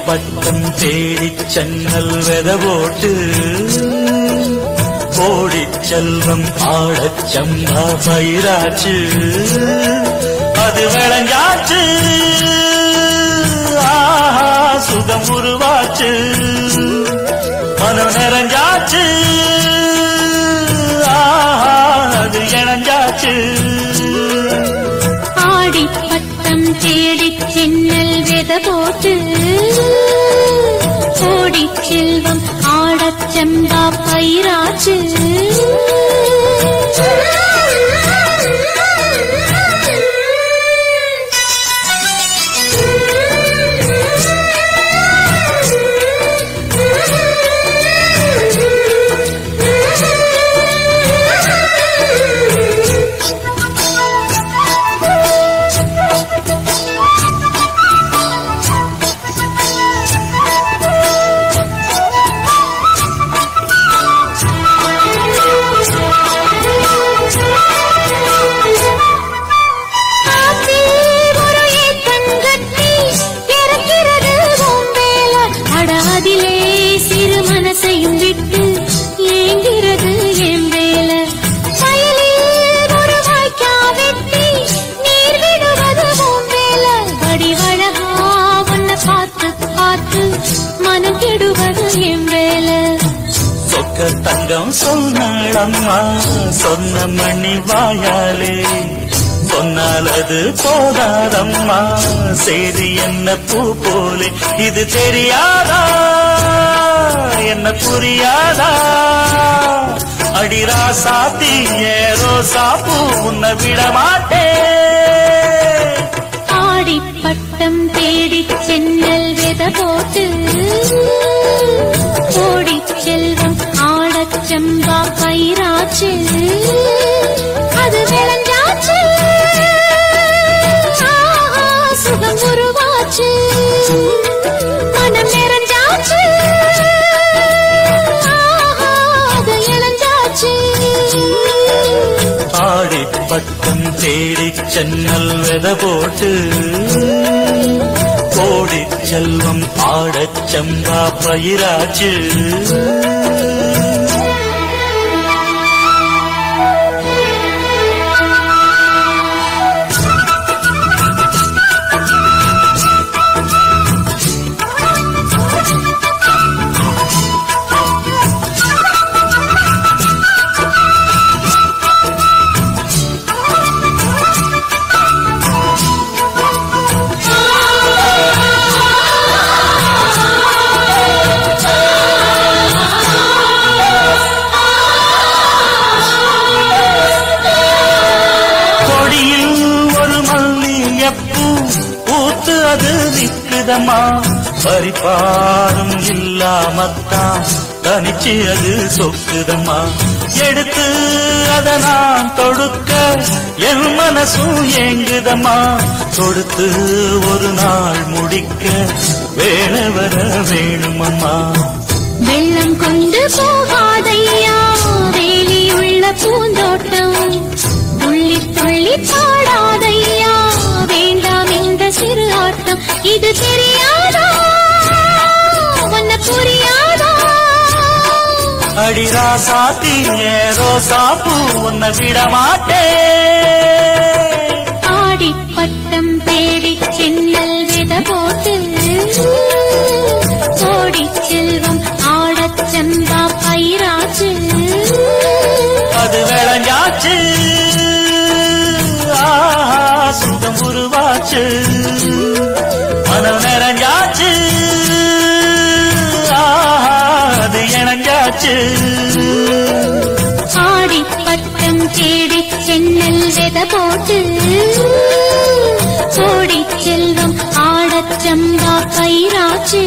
பட்டம் தேடி சென்னல் வெத போட்டு கோடி செல்வம் ஆடச் சம்பா பயிராச்சு அது விளைஞ்சாச்சு ஆஹா சுகம் உருவாச்சு மனம் நிறைஞ்சாச்சு ஆஹா அது இணைஞ்சாச்சு ஆடி பட்டம் தேடி சென்னல் வெத போட்டு கோடி செல்வம் ஆடச் சம்பா பயிராச்சு தங்கம் சொன்னாளம்மா சொன்ன மணி வாயாலே சொன்னால் அது போதாதம்மா செய்தி என்ன பூ போலே இது தெரியாதா என்ன புரியாதா அடிரா சாத்தி ஏரோ சாப்பு உன்னை விட மாட்டே ஆடி பட்டம் தேடி சென்னல் வெத போட்டு கோடி செல்வம் ஆடச் சம்பா பயிராச்சு அது விளைஞ்சாச்சு சுகம் உருவாச்சு மனம் நிறைஞ்சாச்சு அது இளைஞ்சாச்சு ஆடி பட்டம் தேடி சென்னல் வெத போட்டு கோடி செல்வம் ஆடச் சம்பா பயிராச்சு பூத்து அது நிற்குதம்மா பரிபாரும் இல்லாமத்தான் தனிச்சு அது சொக்குதம்மா எடுத்து அதை நான் தொடுக்க என் மனசும் ஏங்குதம்மா தொடுத்து ஒரு நாள் முடிக்க வேண வர வேணுமம்மா வெள்ளம் கொண்டு போகாதையா வேலியுள்ள பூந்தோட்டம் துள்ளி துள்ளி பாடாதையா வேண்டாம் இந்த சிறு ஆட்டம் இது தெரியாதா உன்னை புரியாதா அடிரா சாத்தி ஏரோ சாப்பு உன்னை விட மாட்டே ஆடி பட்டம் தேடி சென்னல் வெத போட்டு கோடி செல்வம் ஆடச் சம்பா பயிராச்சு அது விளைஞ்சாச்சு சுகம் உருவாச்சு மனம் நிறைஞ்சாச்சு அது இணைஞ்சாச்சு ஆடி பட்டம் தேடி சென்னல் வெத போட்டு கோடி செல்வம் ஆடச் சம்பா பயிராச்சு